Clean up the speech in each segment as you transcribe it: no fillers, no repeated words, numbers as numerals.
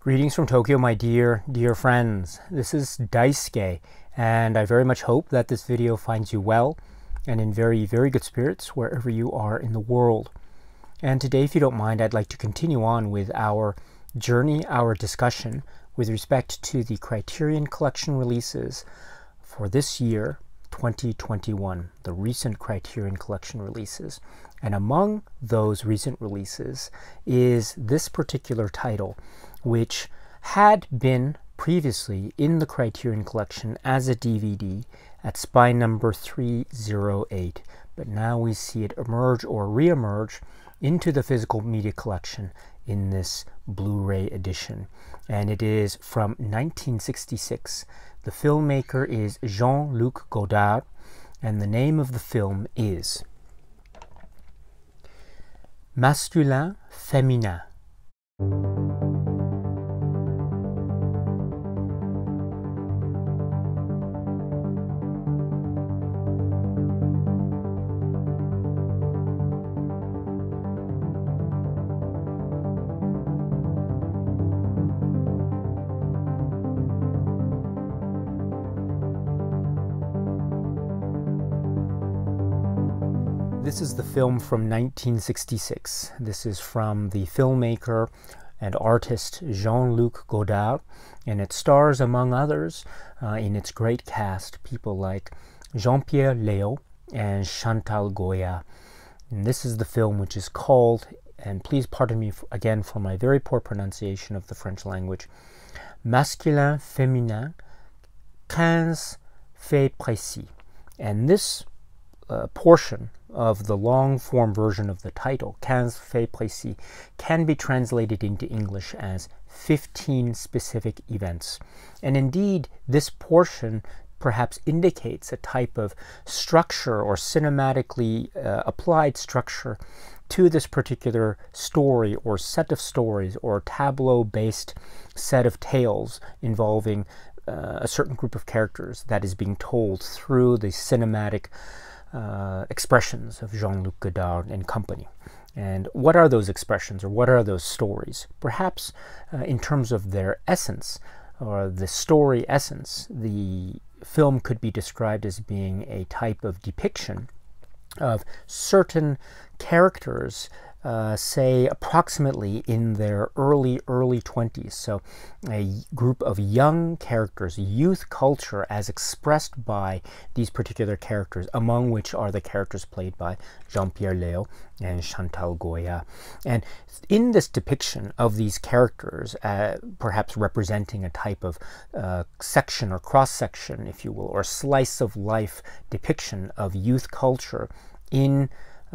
Greetings from Tokyo, my dear friends. This is Daisuke, and I very much hope that this video finds you well and in very good spirits wherever you are in the world. And today, if you don't mind, I'd like to continue on with our journey, our discussion with respect to the Criterion Collection releases for this year, 2021, the recent Criterion Collection releases. And among those recent releases is this particular title, which had been previously in the Criterion Collection as a DVD at spine number 308, but now we see it emerge or re-emerge into the physical media collection in this Blu-ray edition. And it is from 1966. The filmmaker is Jean-Luc Godard, and the name of the film is MASCULIN, FÉMININ. This is the film from 1966. This is from the filmmaker and artist Jean-Luc Godard, and it stars, among others, in its great cast, people like Jean-Pierre Léaud and Chantal Goya. And this is the film which is called, and please pardon me again for my very poor pronunciation of the French language, Masculin, Féminin, 15 faits précis. And this portion of the long form version of the title, 15 faits précis, can be translated into English as 15 specific events. And indeed, this portion perhaps indicates a type of structure or cinematically applied structure to this particular story or set of stories or tableau-based set of tales involving a certain group of characters that is being told through the cinematic expressions of Jean-Luc Godard and company. And what are those expressions, or what are those stories? Perhaps in terms of their essence, or the story essence, the film could be described as being a type of depiction of certain characters, say approximately in their early 20s. So a group of young characters, youth culture as expressed by these particular characters, among which are the characters played by Jean-Pierre Léaud and Chantal Goya. And in this depiction of these characters, perhaps representing a type of section or cross-section, if you will, or slice of life depiction of youth culture in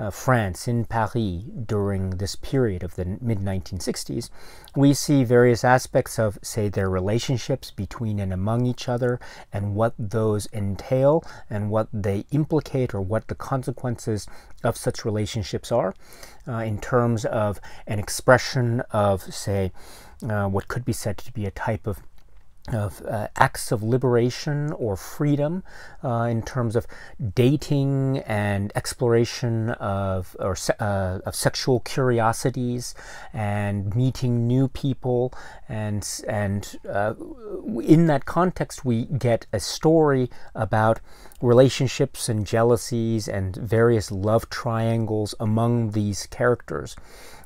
France, in Paris, during this period of the mid-1960s, we see various aspects of, say, their relationships between and among each other, and what those entail, and what they implicate, or what the consequences of such relationships are, in terms of an expression of, say, what could be said to be a type of acts of liberation or freedom, in terms of dating and exploration of sexual curiosities and meeting new people, and in that context we get a story about relationships and jealousies and various love triangles among these characters.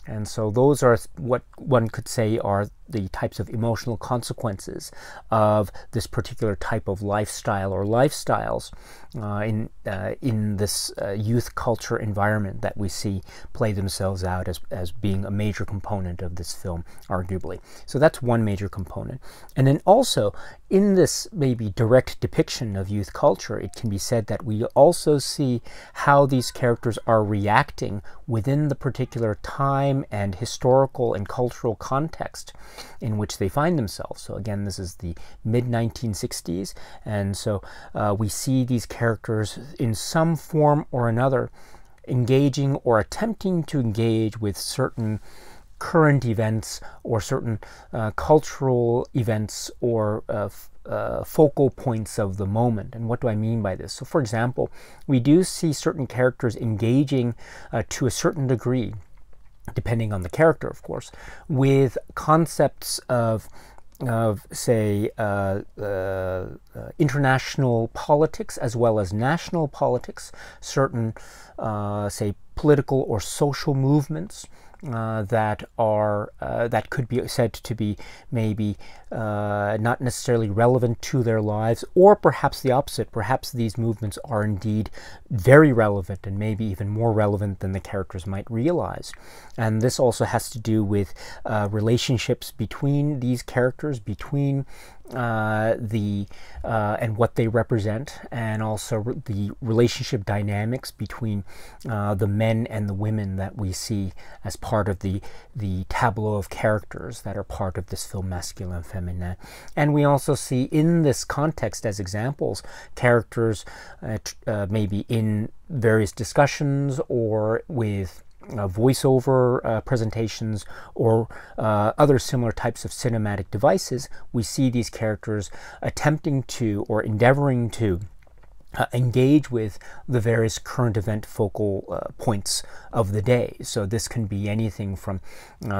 And so those are what one could say are the types of emotional consequences of this particular type of lifestyle or lifestyles in this youth culture environment that we see play themselves out as being a major component of this film, arguably. So that's one major component. And then also, in this maybe direct depiction of youth culture, it can be said that we also see how these characters are reacting within the particular time and historical and cultural context in which they find themselves. So again, this is the mid-1960s, and so we see these characters in some form or another engaging or attempting to engage with certain current events or certain cultural events or focal points of the moment. And what do I mean by this? So for example, we do see certain characters engaging to a certain degree depending on the character, of course, with concepts of say, international politics as well as national politics, certain, say, political or social movements that could be said to be maybe not necessarily relevant to their lives, or perhaps the opposite. Perhaps these movements are indeed very relevant and maybe even more relevant than the characters might realize. And this also has to do with relationships between these characters, between and what they represent, and also the relationship dynamics between the men and the women that we see as part of the tableau of characters that are part of this film Masculin Féminin. And we also see in this context as examples characters maybe in various discussions or with voiceover presentations or other similar types of cinematic devices. We see these characters attempting to or endeavoring to engage with the various current event focal points of the day. So this can be anything from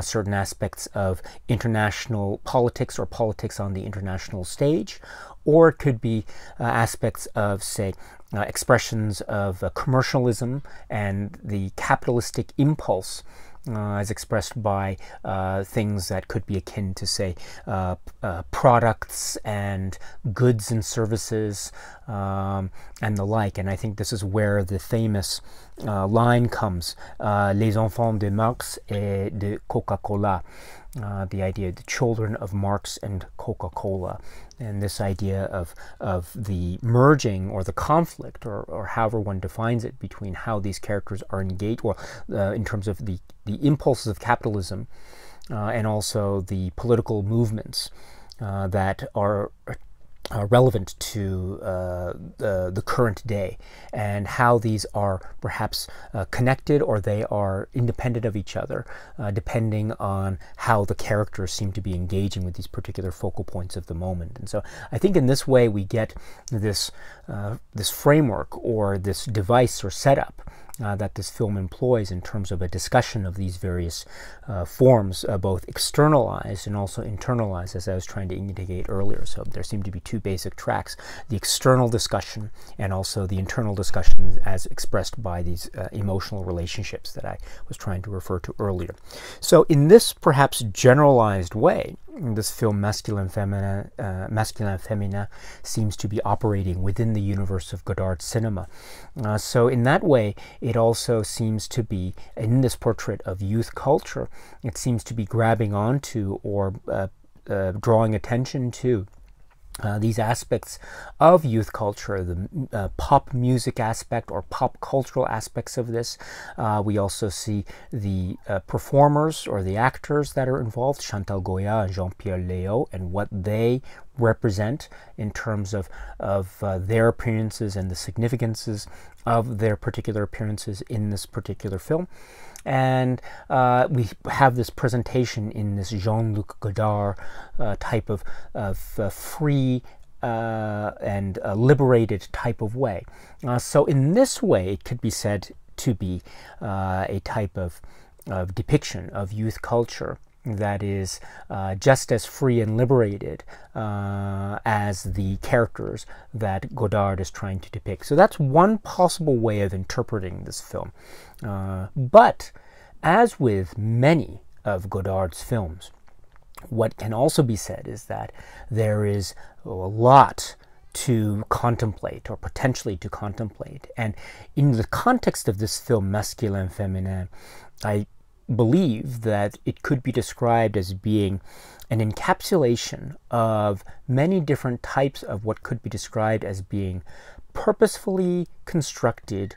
certain aspects of international politics or politics on the international stage, or it could be aspects of, say, expressions of commercialism and the capitalistic impulse as expressed by things that could be akin to, say, products and goods and services and the like. And I think this is where the famous line comes, les enfants de Marx et de Coca-Cola, the idea of the children of Marx and Coca-Cola, and this idea of the merging or the conflict, or however one defines it, between how these characters are engaged, or in terms of the impulses of capitalism and also the political movements that are relevant to the current day, and how these are perhaps connected or they are independent of each other, depending on how the characters seem to be engaging with these particular focal points of the moment. And so I think in this way we get this framework or this device or setup that this film employs in terms of a discussion of these various forms, both externalized and also internalized, as I was trying to indicate earlier. So there seem to be two basic tracks: the external discussion and also the internal discussion as expressed by these emotional relationships that I was trying to refer to earlier. So in this perhaps generalized way, this film Masculin Féminin seems to be operating within the universe of Godard's cinema. So in that way, it also seems to be, in this portrait of youth culture, it seems to be grabbing onto or drawing attention to these aspects of youth culture, the pop music aspect or pop cultural aspects of this. We also see the performers or the actors that are involved, Chantal Goya and Jean-Pierre Léaud, and what they represent in terms of their appearances and the significances of their particular appearances in this particular film. And we have this presentation in this Jean-Luc Godard type of free and liberated type of way. So in this way, it could be said to be a type of depiction of youth culture that is just as free and liberated as the characters that Godard is trying to depict. So that's one possible way of interpreting this film. But as with many of Godard's films, what can also be said is that there is a lot to contemplate, or potentially to contemplate. And in the context of this film, Masculin Féminin, I believe that it could be described as being an encapsulation of many different types of what could be described as being purposefully constructed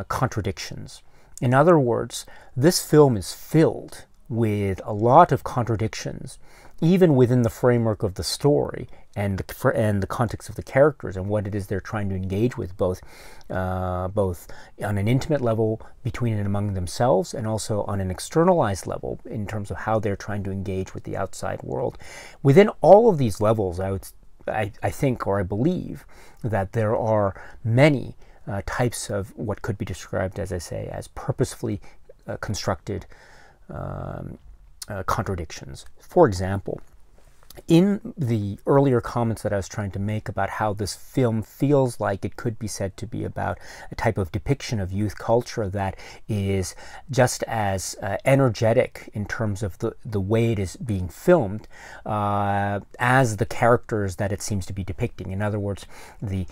contradictions. In other words, this film is filled with a lot of contradictions, even within the framework of the story and the context of the characters and what it is they're trying to engage with, both on an intimate level between and among themselves, and also on an externalized level in terms of how they're trying to engage with the outside world. Within all of these levels, I think, or I believe, that there are many types of what could be described, as I say, as purposefully constructed contradictions. For example, in the earlier comments that I was trying to make about how this film feels like it could be said to be about a type of depiction of youth culture that is just as energetic in terms of the way it is being filmed as the characters that it seems to be depicting. In other words, the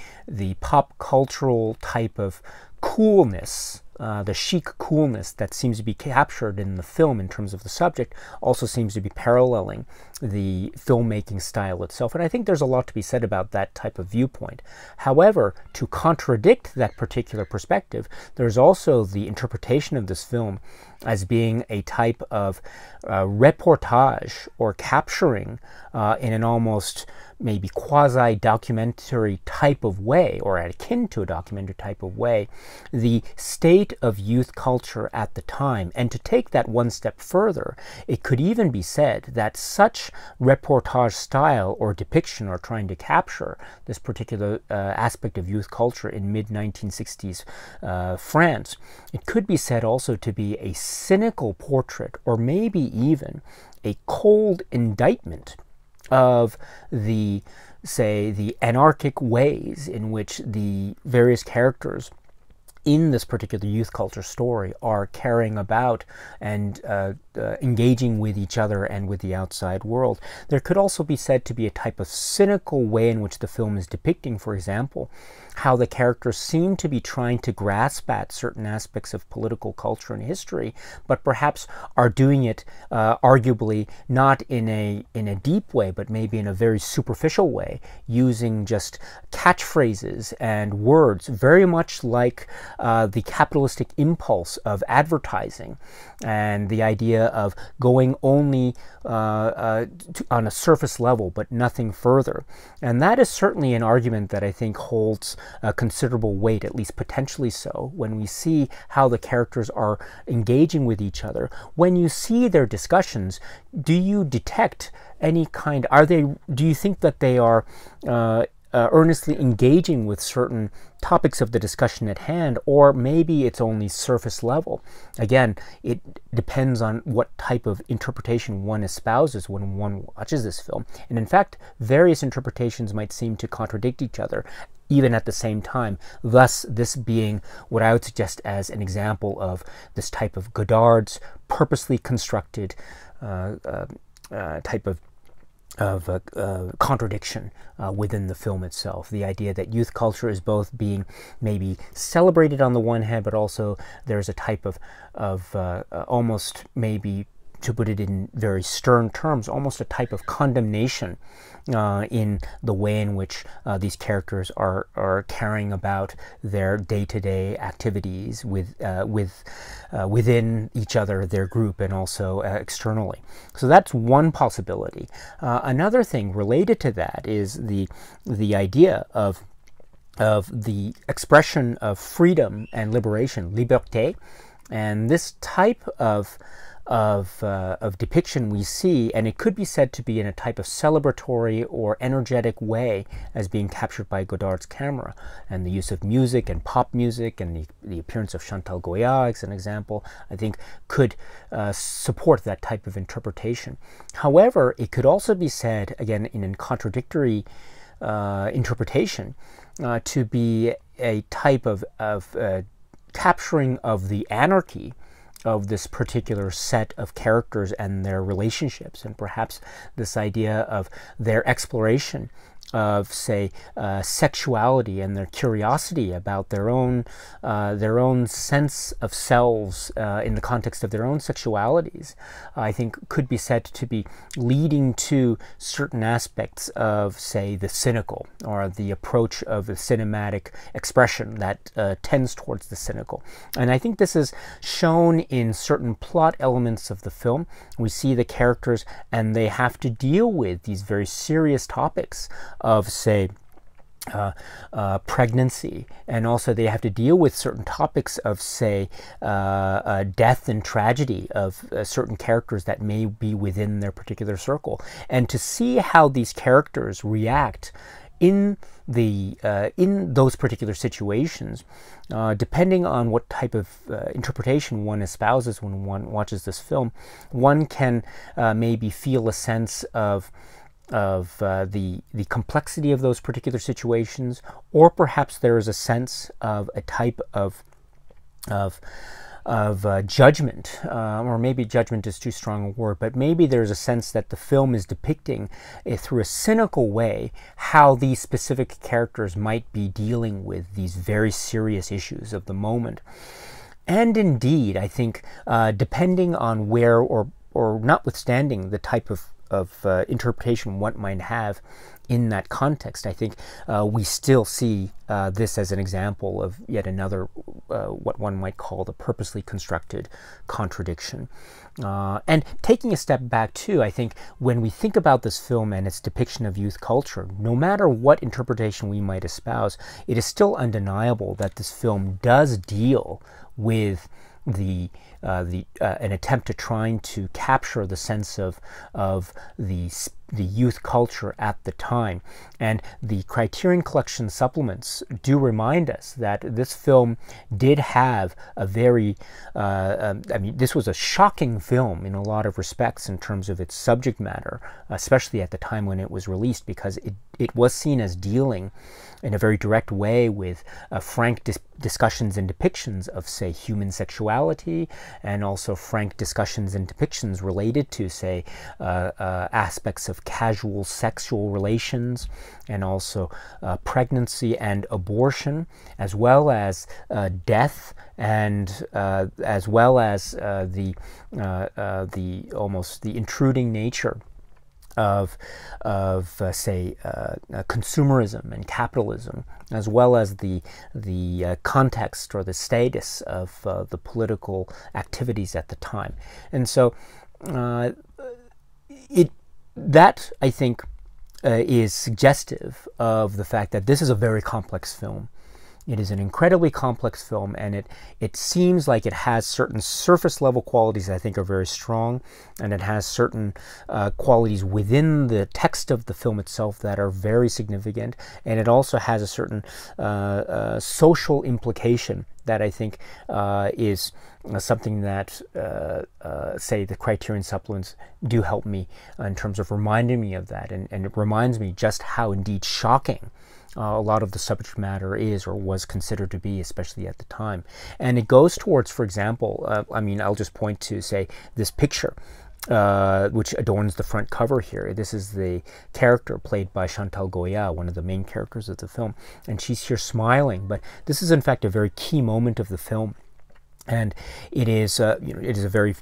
pop cultural type of coolness, the chic coolness that seems to be captured in the film in terms of the subject also seems to be paralleling the filmmaking style itself. And I think there's a lot to be said about that type of viewpoint. However, to contradict that particular perspective, there's also the interpretation of this film as being a type of reportage or capturing in an almost maybe quasi-documentary type of way, or akin to a documentary type of way, the state of youth culture at the time. And to take that one step further, it could even be said that such reportage style or depiction, or trying to capture this particular aspect of youth culture in mid-1960s France, it could be said also to be a cynical portrait, or maybe even a cold indictment of the, say, the anarchic ways in which the various characters in this particular youth culture story are carrying about and engaging with each other and with the outside world. There could also be said to be a type of cynical way in which the film is depicting, for example, how the characters seem to be trying to grasp at certain aspects of political culture and history, but perhaps are doing it arguably not in a deep way, but maybe in a very superficial way, using just catchphrases and words, very much like the capitalistic impulse of advertising and the idea of going only on a surface level but nothing further. And that is certainly an argument that I think holds considerable weight, at least potentially so, when we see how the characters are engaging with each other. When you see their discussions, do you detect any kind, do you think that they are earnestly engaging with certain topics of the discussion at hand, or maybe it's only surface level? Again, it depends on what type of interpretation one espouses when one watches this film. And in fact, various interpretations might seem to contradict each other, even at the same time. Thus, this being what I would suggest as an example of this type of Godard's purposely constructed type of contradiction within the film itself. The idea that youth culture is both being maybe celebrated on the one hand, but also there's a type of almost, maybe to put it in very stern terms, almost a type of condemnation in the way in which these characters are carrying about their day-to-day activities within each other, their group, and also externally. So that's one possibility. Another thing related to that is the idea of the expression of freedom and liberation, liberté, and this type of depiction we see, and it could be said to be in a type of celebratory or energetic way as being captured by Godard's camera, and the use of music and pop music and the appearance of Chantal Goya as an example, I think could support that type of interpretation. However, it could also be said, again in a contradictory interpretation, to be a type of capturing of the anarchy of this particular set of characters and their relationships, and perhaps this idea of their exploration of, say, sexuality and their curiosity about their own sense of selves in the context of their own sexualities, I think could be said to be leading to certain aspects of, say, the cynical, or the approach of the cinematic expression that tends towards the cynical. And I think this is shown in certain plot elements of the film. We see the characters and they have to deal with these very serious topics of, say, pregnancy, and also they have to deal with certain topics of, say, death and tragedy of certain characters that may be within their particular circle. And to see how these characters react in those particular situations, depending on what type of interpretation one espouses when one watches this film, one can maybe feel a sense of the complexity of those particular situations, or perhaps there is a sense of a type of judgment, or maybe judgment is too strong a word, but maybe there's a sense that the film is depicting through a cynical way how these specific characters might be dealing with these very serious issues of the moment. And indeed, I think, depending on where, or notwithstanding the type of interpretation one might have in that context, I think we still see this as an example of yet another what one might call the purposely constructed contradiction. And taking a step back too, I think when we think about this film and its depiction of youth culture, no matter what interpretation we might espouse, it is still undeniable that this film does deal with an attempt to trying to capture the sense of the youth culture at the time. And the Criterion Collection supplements do remind us that this film did have a very, I mean, this was a shocking film in a lot of respects in terms of its subject matter, especially at the time when it was released, because it was seen as dealing in a very direct way with frank discussions and depictions of, say, human sexuality, and also frank discussions and depictions related to, say, aspects of casual sexual relations, and also pregnancy and abortion, as well as death, and as well as the intruding nature of say, consumerism and capitalism, as well as the context or the status of the political activities at the time. And so that, I think, is suggestive of the fact that this is a very complex film. It is an incredibly complex film, and it seems like it has certain surface level qualities that I think are very strong, and it has certain qualities within the text of the film itself that are very significant, and it also has a certain social implication that I think is something that, say, the Criterion supplements do help me in terms of reminding me of that, and it reminds me just how indeed shocking a lot of the subject matter is, or was considered to be, especially at the time. And it goes towards, for example, I mean, I'll just point to, say, this picture, which adorns the front cover here. This is the character played by Chantal Goya, one of the main characters of the film, and she's here smiling. But this is, in fact, a very key moment of the film. And it is, you know, it is a very,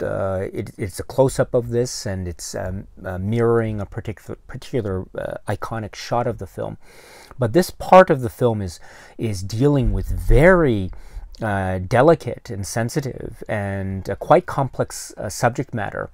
it's a close-up of this, and it's mirroring a particular iconic shot of the film. But this part of the film is dealing with very delicate and sensitive and quite complex subject matter.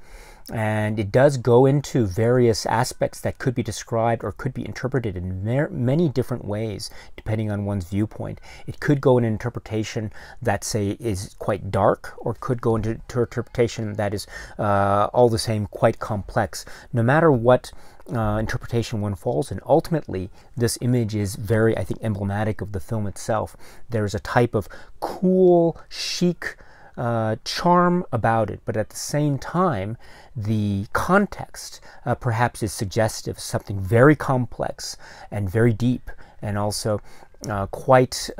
And it does go into various aspects that could be described or could be interpreted in many different ways, depending on one's viewpoint. It could go in an interpretation that, say, is quite dark, or could go into interpretation that is all the same quite complex. No matter what interpretation one falls in, ultimately this image is very, I think, emblematic of the film itself. There's a type of cool, chic charm about it, but at the same time the context perhaps is suggestive of something very complex and very deep, and also quite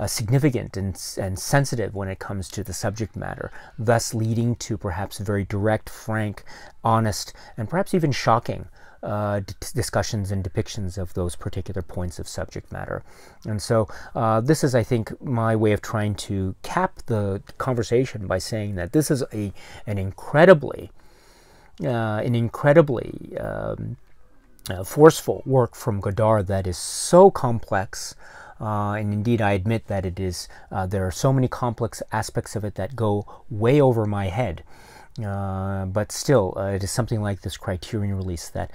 significant and sensitive when it comes to the subject matter, thus leading to perhaps very direct, frank, honest, and perhaps even shocking discussions and depictions of those particular points of subject matter. And so this is, I think, my way of trying to cap the conversation by saying that this is an incredibly forceful work from Godard that is so complex, and indeed I admit that it is, there are so many complex aspects of it that go way over my head. But still, it is something like this Criterion release that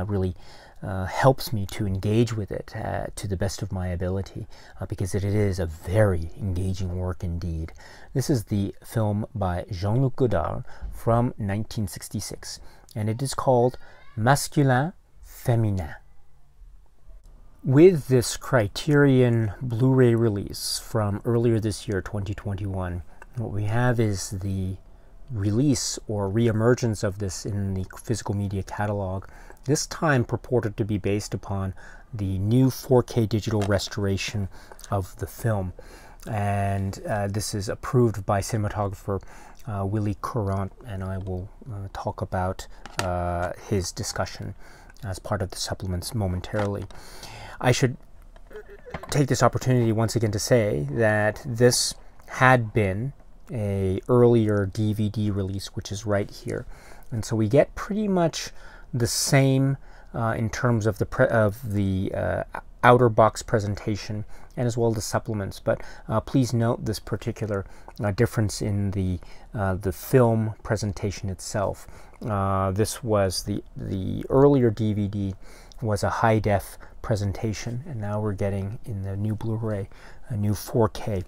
really helps me to engage with it to the best of my ability, because it is a very engaging work indeed. This is the film by Jean-Luc Godard from 1966, and it is called MASCULIN, FÉMININ. With this Criterion Blu-ray release from earlier this year, 2021, what we have is the release or reemergence of this in the physical media catalog, this time purported to be based upon the new 4K digital restoration of the film. And this is approved by cinematographer Willy Courant, and I will talk about his discussion as part of the supplements momentarily. I should take this opportunity once again to say that this had been a earlier DVD release, which is right here, and so we get pretty much the same in terms of the outer box presentation and as well the supplements. But please note this particular difference in the film presentation itself. This was the earlier DVD was a high def presentation, and now we're getting in the new Blu-ray a new 4K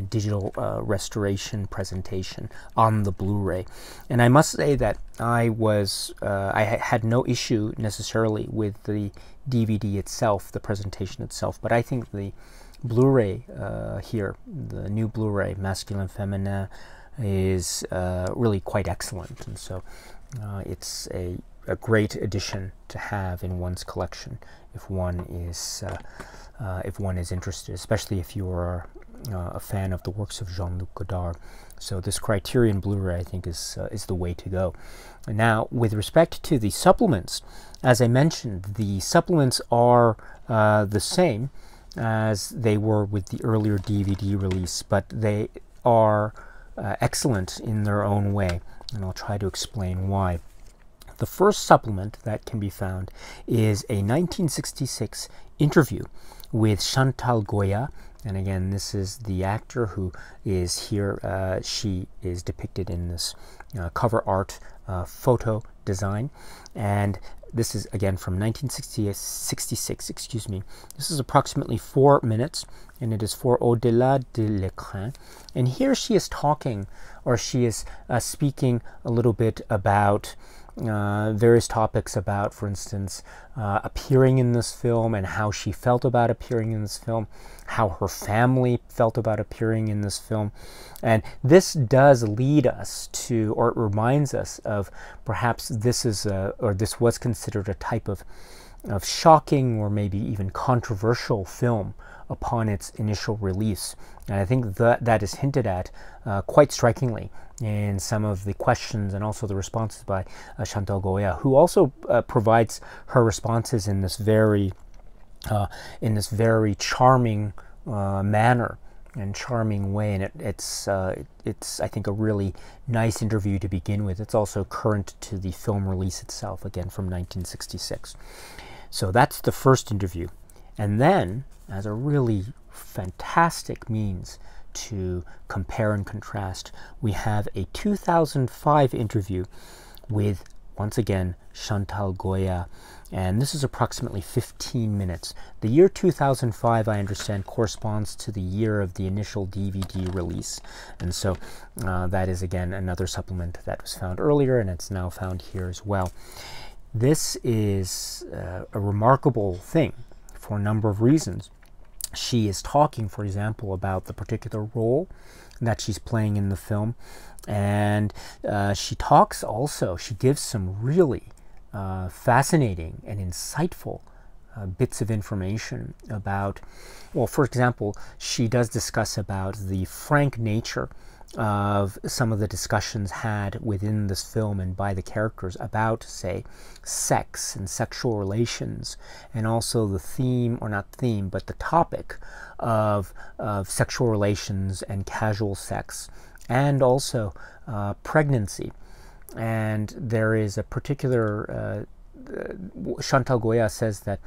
digital restoration presentation on the Blu-ray. And I must say that I had no issue necessarily with the DVD itself, the presentation itself, but I think the Blu-ray here, the new Blu-ray MASCULIN FÉMININ, is really quite excellent, and so it's a great addition to have in one's collection if one is interested, especially if you are a fan of the works of Jean-Luc Godard. So this Criterion Blu-ray, I think, is the way to go. Now, with respect to the supplements, as I mentioned, the supplements are the same as they were with the earlier DVD release, but they are excellent in their own way, and I'll try to explain why. The first supplement that can be found is a 1966 interview with Chantal Goya, and again, this is the actor who is here. She is depicted in this cover art photo design, and this is again from 1966, excuse me. This is approximately 4 minutes, and it is for Au-delà de l'écran. And here she is talking, or she is speaking a little bit about various topics about, for instance, appearing in this film and how she felt about appearing in this film, how her family felt about appearing in this film. And this does lead us to, or it reminds us of, perhaps this is or this was considered a type of shocking or maybe even controversial film upon its initial release. And I think that is hinted at quite strikingly in some of the questions and also the responses by Chantal Goya, who also provides her responses in this very charming manner and charming way. And it's I think a really nice interview to begin with. It's also current to the film release itself, again from 1966. So that's the first interview. And then, as a really fantastic means to compare and contrast, we have a 2005 interview with, once again, Chantal Goya, and this is approximately 15 minutes. The year 2005, I understand, corresponds to the year of the initial DVD release, and so that is again another supplement that was found earlier, and it's now found here as well. This is a remarkable thing for a number of reasons. She is talking, for example, about the particular role that she's playing in the film, and she talks also, she gives some really fascinating and insightful bits of information about, well, for example, she does discuss about the frank nature of some of the discussions had within this film and by the characters about, say, sex and sexual relations, and also the theme, or not theme, but the topic of sexual relations and casual sex, and also pregnancy. And there is a particular, Chantal Goya says that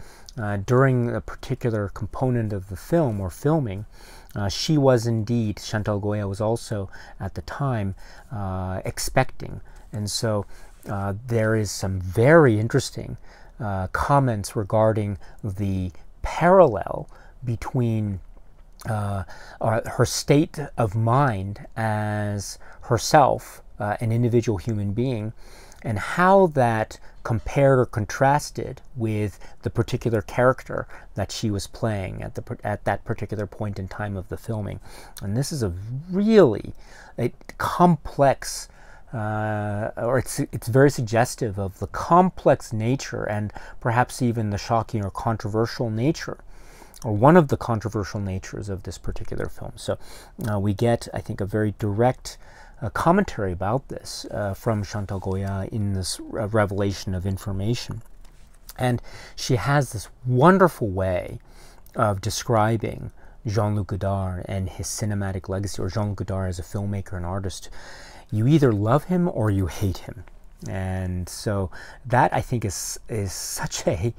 during a particular component of the film or filming, she was indeed, Chantal Goya was also at the time expecting. And so there is some very interesting comments regarding the parallel between her state of mind as herself, an individual human being, and how that compared or contrasted with the particular character that she was playing at that particular point in time of the filming. And this is a really complex, or it's very suggestive of the complex nature and perhaps even the shocking or controversial nature, or one of the controversial natures of this particular film. So we get, I think, a very direct commentary about this from Chantal Goya in this revelation of information. And she has this wonderful way of describing Jean-Luc Godard and his cinematic legacy, or Jean-Luc Godard as a filmmaker and artist. You either love him or you hate him. And so that, I think, is such a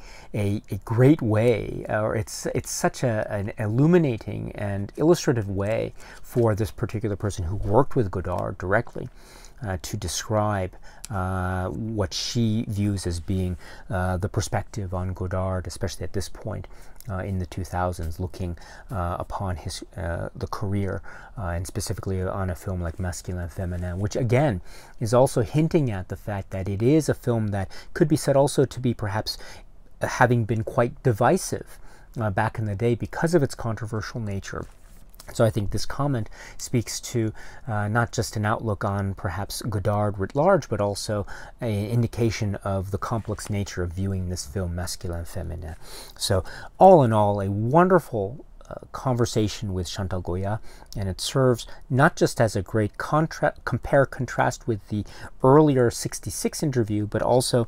great way, or it's such an illuminating and illustrative way for this particular person who worked with Godard directly to describe what she views as being the perspective on Godard, especially at this point in the 2000s, looking upon his the career, and specifically on a film like Masculin, Féminin, which again is also hinting at the fact that it is a film that could be said also to be perhaps having been quite divisive back in the day because of its controversial nature. So I think this comment speaks to not just an outlook on perhaps Godard writ large, but also an indication of the complex nature of viewing this film, Masculin, Féminin. So all in all, a wonderful conversation with Chantal Goya, and it serves not just as a great compare-contrast with the earlier 66 interview, but also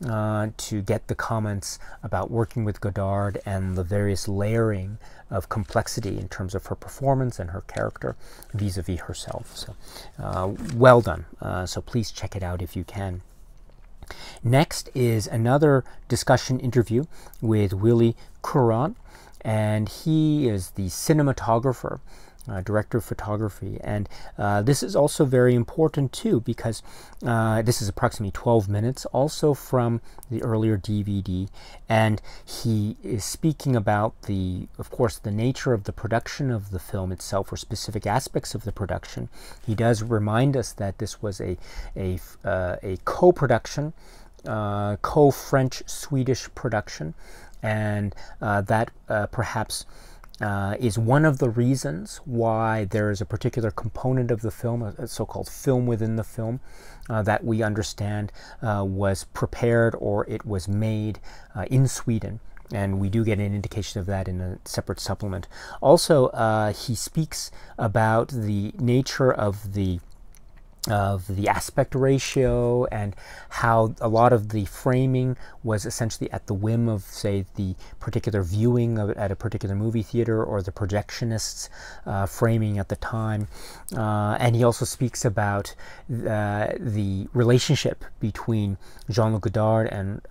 to get the comments about working with Godard and the various layering of complexity in terms of her performance and her character vis-a-vis herself. So well done. So please check it out if you can. Next is another discussion interview with Willy Courant, and he is the cinematographer, director of photography, and this is also very important too, because this is approximately 12 minutes, also from the earlier DVD, and he is speaking about of course, the nature of the production of the film itself, or specific aspects of the production. He does remind us that this was a co-production, co-French-Swedish production, and that perhaps is one of the reasons why there is a particular component of the film, a so-called film within the film, that we understand was prepared or it was made in Sweden. And we do get an indication of that in a separate supplement. Also, he speaks about the nature of the aspect ratio, and how a lot of the framing was essentially at the whim of, say, the particular viewing of it at a particular movie theater, or the projectionists framing at the time. And he also speaks about the relationship between Jean-Luc Godard and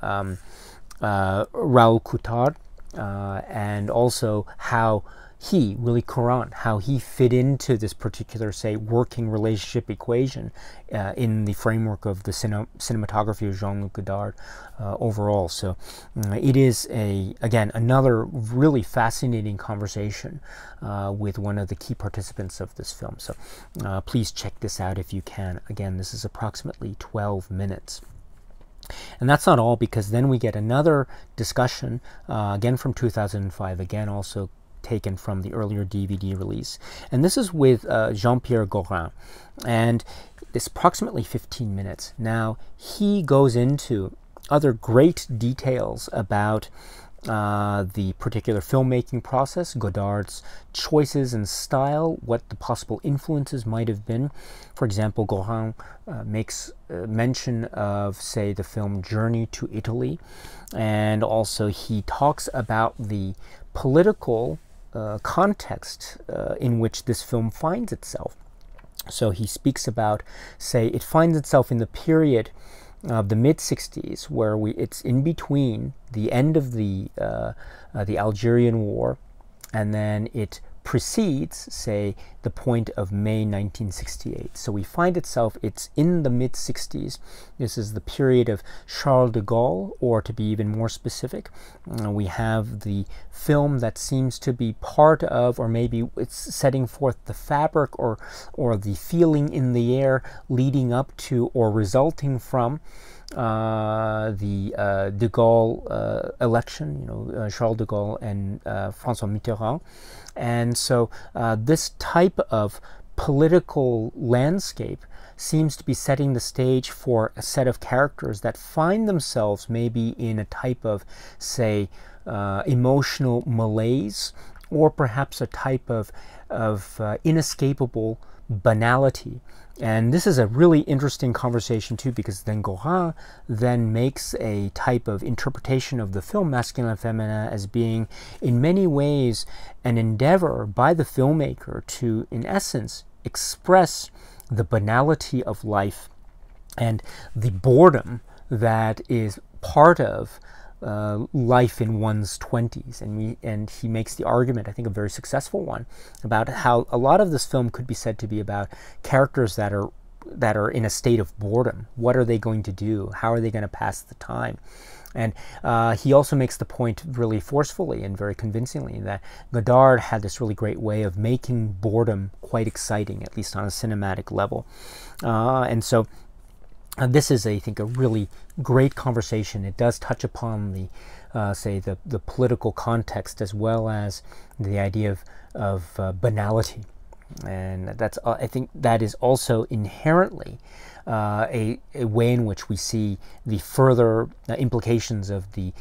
Raoul Coutard, and also how he, Willy Courant, how he fit into this particular, say, working relationship equation in the framework of the cinematography of Jean-Luc Godard overall. So it is, again, another really fascinating conversation with one of the key participants of this film. So please check this out if you can. Again, this is approximately 12 minutes. And that's not all, because then we get another discussion, again from 2005, again also taken from the earlier DVD release. And this is with Jean-Pierre Gorin, and it's approximately 15 minutes. Now, he goes into other great details about the particular filmmaking process, Godard's choices and style, what the possible influences might have been. For example, Gorin makes mention of, say, the film Journey to Italy, and also he talks about the political context in which this film finds itself. So he speaks about, say, it finds itself in the period of the mid-60s, where it's in between the end of the Algerian War, and then it precedes, say, the point of May 1968. So we find it's in the mid-60s. This is the period of Charles de Gaulle, or to be even more specific, we have the film that seems to be part of, or maybe it's setting forth the fabric or the feeling in the air leading up to or resulting from the de Gaulle election, Charles de Gaulle and François Mitterrand. And so this type of political landscape seems to be setting the stage for a set of characters that find themselves maybe in a type of, say, emotional malaise, or perhaps a type of inescapable banality. And this is a really interesting conversation too, because then Godard then makes a type of interpretation of the film Masculin and Féminin as being in many ways an endeavor by the filmmaker to, in essence, express the banality of life and the boredom that is part of life in one's 20s. And he makes the argument, I think a very successful one, about how a lot of this film could be said to be about characters that are in a state of boredom. What are they going to do? How are they going to pass the time? And he also makes the point really forcefully and very convincingly that Godard had this really great way of making boredom quite exciting, at least on a cinematic level. And so this is, I think, a really great conversation. It does touch upon the, say, the political context, as well as the idea of banality. And that's, I think that is also inherently a way in which we see the further implications of the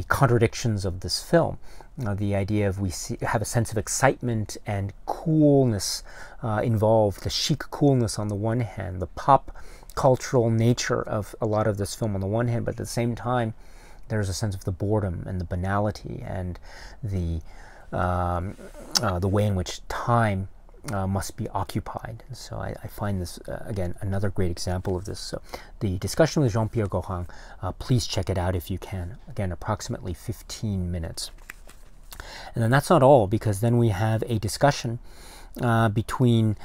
contradictions of this film. The idea of have a sense of excitement and coolness involved, the chic coolness on the one hand, the pop cultural nature of a lot of this film on the one hand, but at the same time there's a sense of the boredom and the banality and the way in which time must be occupied. And so I find this, again, another great example of this. So the discussion with Jean-Pierre Gorin, please check it out if you can. Again, approximately 15 minutes. And then that's not all, because then we have a discussion between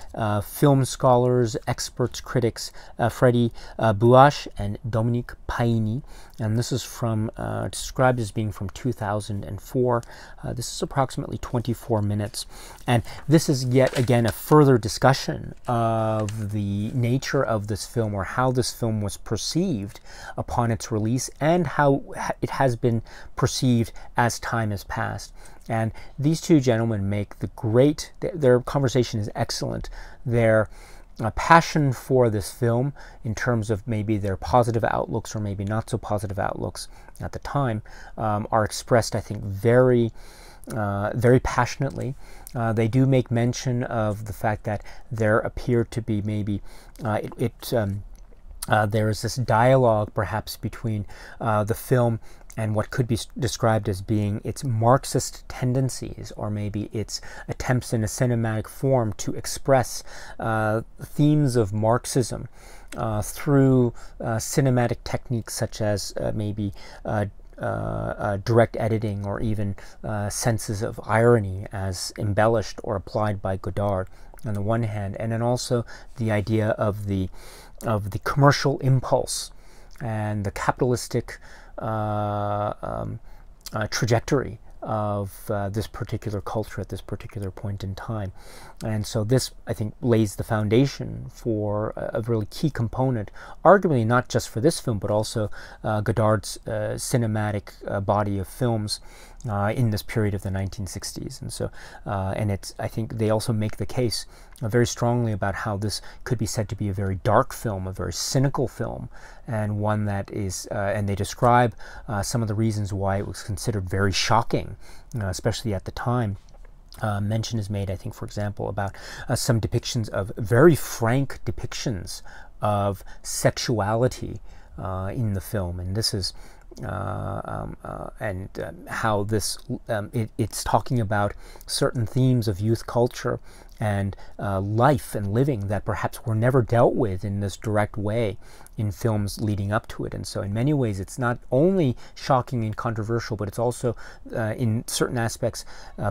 film scholars, experts, critics, Freddy Bouache and Dominique Paini. And this is from, described as being from 2004. This is approximately 24 minutes. And this is yet again a further discussion of the nature of this film, or how this film was perceived upon its release, and how it has been perceived as time has passed. And these two gentlemen make the great, their conversation is excellent. Their passion for this film, in terms of maybe their positive outlooks or maybe not so positive outlooks at the time, are expressed, I think, very passionately. They do make mention of the fact that there appeared to be maybe, there is this dialogue perhaps between the film and what could be described as being its Marxist tendencies, or maybe its attempts in a cinematic form to express themes of Marxism through cinematic techniques such as maybe direct editing, or even senses of irony as embellished or applied by Godard on the one hand, and then also the idea of the commercial impulse and the capitalistic trajectory of this particular culture at this particular point in time. And so this, I think, lays the foundation for a really key component, arguably not just for this film, but also Godard's cinematic body of films in this period of the 1960s. And so, and it's, I think they also make the case very strongly about how this could be said to be a very dark film, a very cynical film, and one that is, and they describe some of the reasons why it was considered very shocking, especially at the time. Mention is made, I think, for example, about some depictions of very frank depictions of sexuality in the film, and this is how this it's talking about certain themes of youth culture and life and living that perhaps were never dealt with in this direct way in films leading up to it. And so in many ways it's not only shocking and controversial, but it's also in certain aspects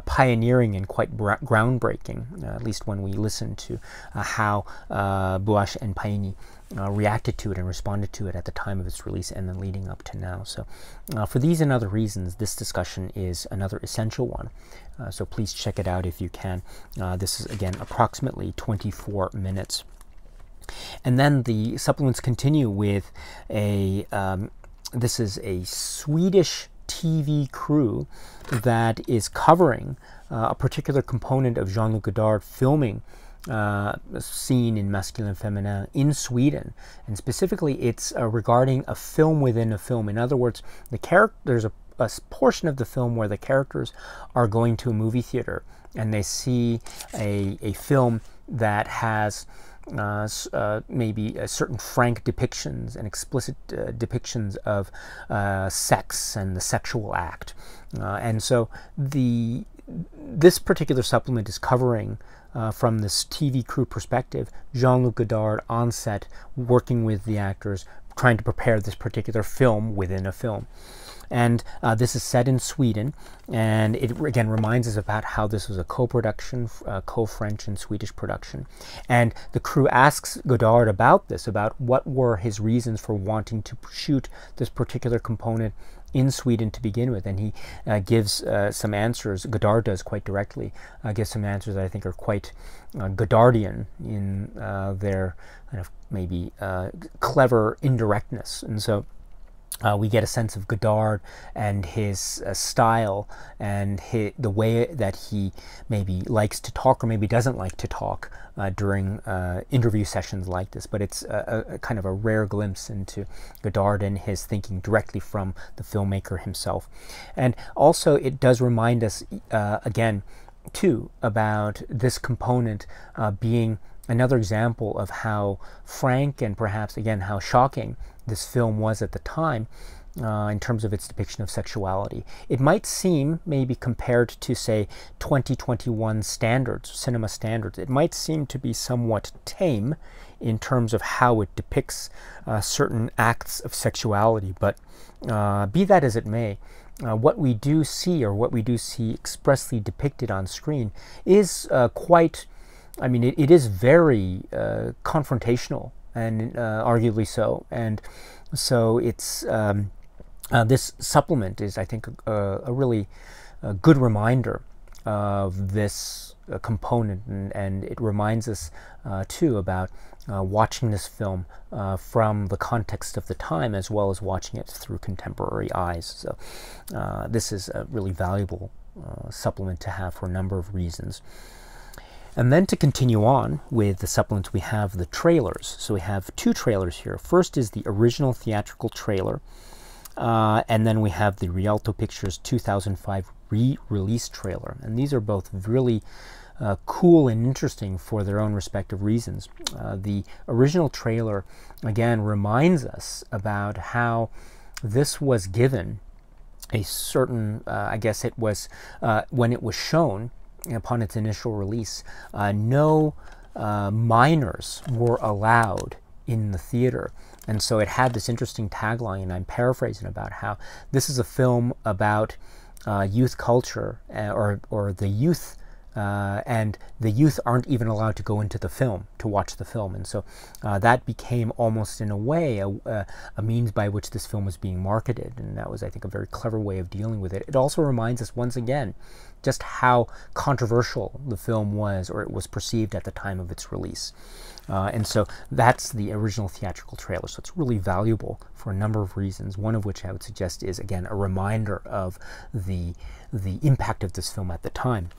pioneering and quite groundbreaking, at least when we listen to how Buache and Paini reacted to it and responded to it at the time of its release and then leading up to now. So for these and other reasons, this discussion is another essential one. So please check it out if you can. This is, again, approximately 24 minutes. And then the supplements continue with a, this is a Swedish TV crew that is covering a particular component of Jean-Luc Godard filming scene in Masculin and Féminin in Sweden, and specifically it's regarding a film within a film. In other words, there's a portion of the film where the characters are going to a movie theater and they see a film that has maybe certain frank depictions and explicit depictions of sex and the sexual act, and so this particular supplement is covering from this TV crew perspective, Jean-Luc Godard on set, working with the actors, trying to prepare this particular film within a film. And this is set in Sweden, and it again reminds us about how this was a co-production, co-French and Swedish production. And the crew asks Godard about this, about what were his reasons for wanting to shoot this particular component in Sweden to begin with, and he gives some answers. Godard does quite directly, gives some answers that I think are quite Godardian in their kind of maybe clever indirectness. And so we get a sense of Godard and his style and the way that he maybe likes to talk or maybe doesn't like to talk during interview sessions like this. But it's a kind of a rare glimpse into Godard and his thinking directly from the filmmaker himself. And also it does remind us again too about this component being another example of how frank and perhaps again how shocking this film was at the time in terms of its depiction of sexuality. It might seem, maybe compared to say 2021 standards, cinema standards, it might seem to be somewhat tame in terms of how it depicts certain acts of sexuality, but be that as it may, what we do see, or what we do see expressly depicted on screen, is quite, I mean, it is very confrontational, and arguably so. And so it's this supplement is, I think, a really good reminder of this component, and it reminds us too about watching this film from the context of the time, as well as watching it through contemporary eyes. So this is a really valuable supplement to have for a number of reasons. And then to continue on with the supplements, we have the trailers. So we have two trailers here. First is the original theatrical trailer, and then we have the Rialto Pictures 2005 re-release trailer. And these are both really cool and interesting for their own respective reasons. The original trailer, again, reminds us about how this was given a certain, I guess it was, when it was shown, upon its initial release, no minors were allowed in the theater. And so it had this interesting tagline, and I'm paraphrasing, about how this is a film about youth culture, or the youth, and the youth aren't even allowed to go into the film to watch the film. And so that became almost in a way a means by which this film was being marketed, and that was, I think, a very clever way of dealing with it. It also reminds us once again just how controversial the film was, or it was perceived at the time of its release. And so that's the original theatrical trailer. So it's really valuable for a number of reasons, one of which I would suggest is, again, a reminder of the impact of this film at the time.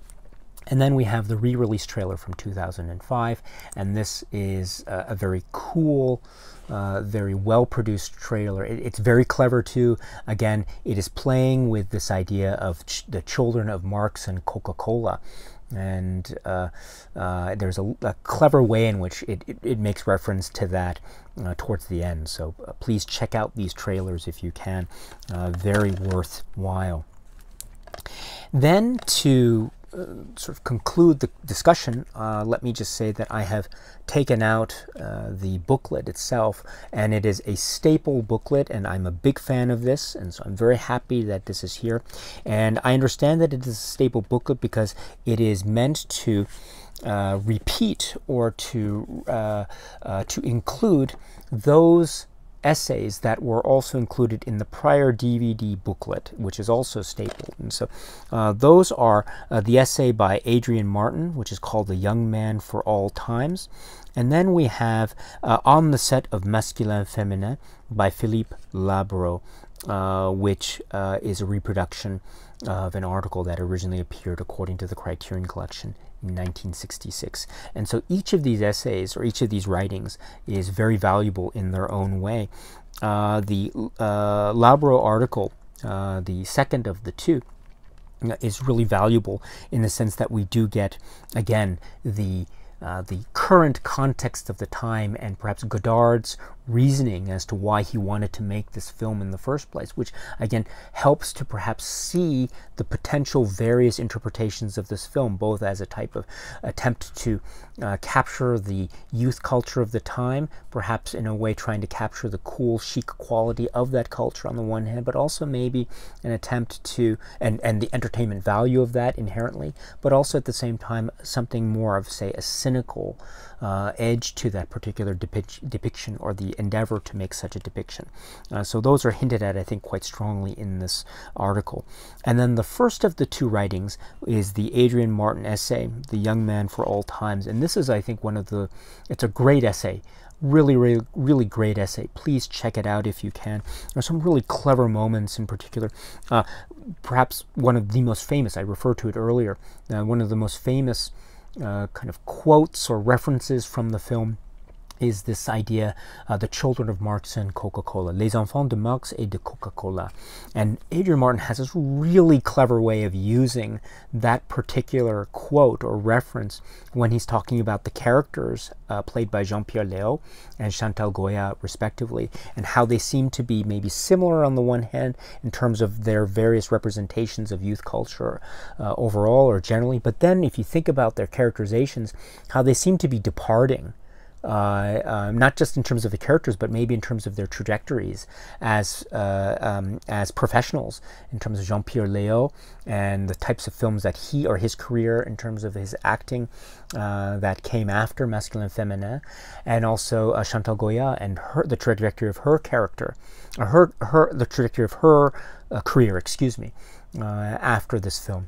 And then we have the re-release trailer from 2005, and this is a very cool, very well-produced trailer. It's very clever too. Again, it is playing with this idea of the children of Marx and Coca-Cola, and there's a clever way in which it makes reference to that towards the end. So please check out these trailers if you can. Very worthwhile. Then to sort of conclude the discussion, let me just say that I have taken out the booklet itself, and it is a staple booklet, and I'm a big fan of this, and so I'm very happy that this is here. And I understand that it is a staple booklet because it is meant to repeat or to include those essays that were also included in the prior DVD booklet, which is also stapled. And so those are the essay by Adrian Martin, which is called The Young Man for All Times. And then we have On the Set of Masculin Féminin by Philippe Labro, which is a reproduction of an article that originally appeared according to the Criterion collection in 1966. And so each of these essays or each of these writings is very valuable in their own way. The Labro article, the second of the two, is really valuable in the sense that we do get, again, the current context of the time and perhaps Godard's reasoning as to why he wanted to make this film in the first place, which again helps to perhaps see the potential various interpretations of this film, both as a type of attempt to capture the youth culture of the time, perhaps in a way trying to capture the cool, chic quality of that culture on the one hand, but also maybe an attempt to, and the entertainment value of that inherently, but also at the same time something more of, say, a cynical edge to that particular depiction or the endeavor to make such a depiction. So those are hinted at, I think, quite strongly in this article. And then the first of the two writings is the Adrian Martin essay, The Young Man for All Times. And this is, I think, it's a great essay. Really great essay. Please check it out if you can. There are some really clever moments in particular. Perhaps one of the most famous, I referred to it earlier, one of the most famous kind of quotes or references from the film is this idea, the children of Marx and Coca-Cola, les enfants de Marx et de Coca-Cola. And Adrian Martin has this really clever way of using that particular quote or reference when he's talking about the characters played by Jean-Pierre Léaud and Chantal Goya, respectively, and how they seem to be maybe similar on the one hand in terms of their various representations of youth culture overall or generally, but then if you think about their characterizations, how they seem to be departing, not just in terms of the characters, but maybe in terms of their trajectories as professionals, in terms of Jean-Pierre Léaud and the types of films that he or his career in terms of his acting that came after Masculin Féminin, and also Chantal Goya and the trajectory of her character, or the trajectory of her career, excuse me, after this film.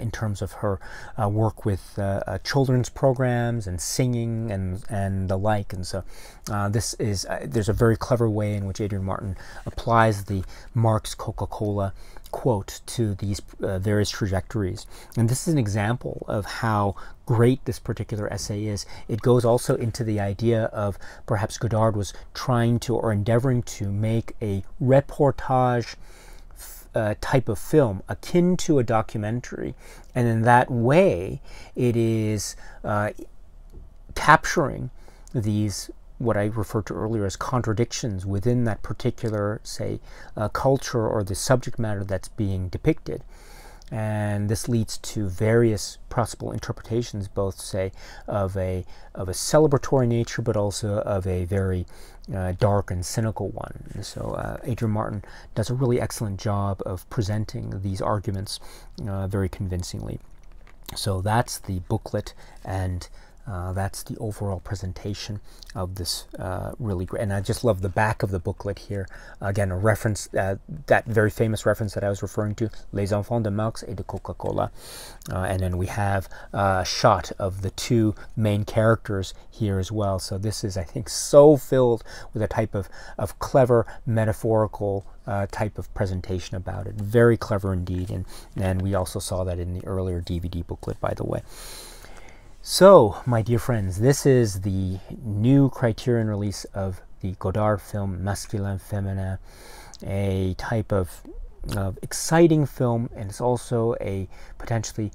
In terms of her work with children's programs and singing and the like. And so there's a very clever way in which Adrian Martin applies the Marx Coca-Cola quote to these various trajectories. And this is an example of how great this particular essay is. It goes also into the idea of perhaps Godard was trying to or endeavoring to make a reportage type of film akin to a documentary, and in that way it is capturing these, what I referred to earlier as contradictions within that particular, say, culture or the subject matter that's being depicted. And this leads to various possible interpretations, both, say, of a celebratory nature, but also of a very dark and cynical one. So Adrian Martin does a really excellent job of presenting these arguments very convincingly. So that's the booklet, and that's the overall presentation of this really great. And I just love the back of the booklet here. Again, a reference, that very famous reference that I was referring to, Les enfants de Marx et de Coca-Cola. And then we have a shot of the two main characters here as well. So this is, I think, so filled with a type of clever metaphorical type of presentation about it. Very clever indeed. And we also saw that in the earlier DVD booklet, by the way. So, my dear friends, this is the new Criterion release of the Godard film Masculin Féminin, a type of exciting film, and it's also a potentially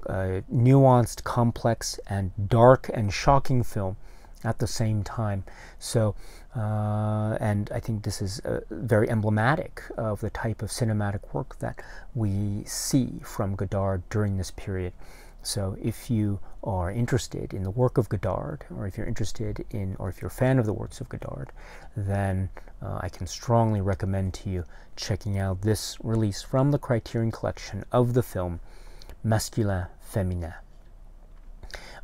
nuanced, complex, and dark and shocking film at the same time. So And I think this is very emblematic of the type of cinematic work that we see from Godard during this period. So if you are interested in the work of Godard, or if you're interested in, or if you're a fan of the works of Godard, then I can strongly recommend to you checking out this release from the Criterion collection of the film Masculin, Féminin.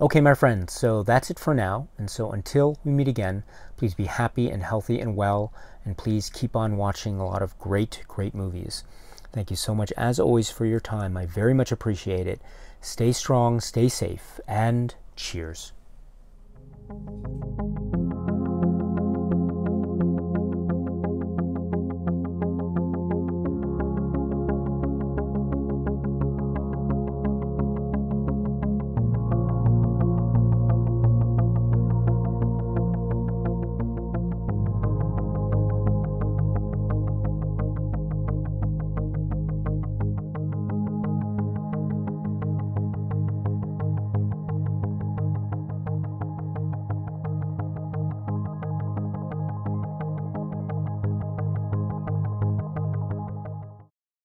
Okay, my friends, so that's it for now. And so until we meet again, please be happy and healthy and well, and please keep on watching a lot of great, great movies. Thank you so much, as always, for your time. I very much appreciate it. Stay strong, stay safe, and cheers.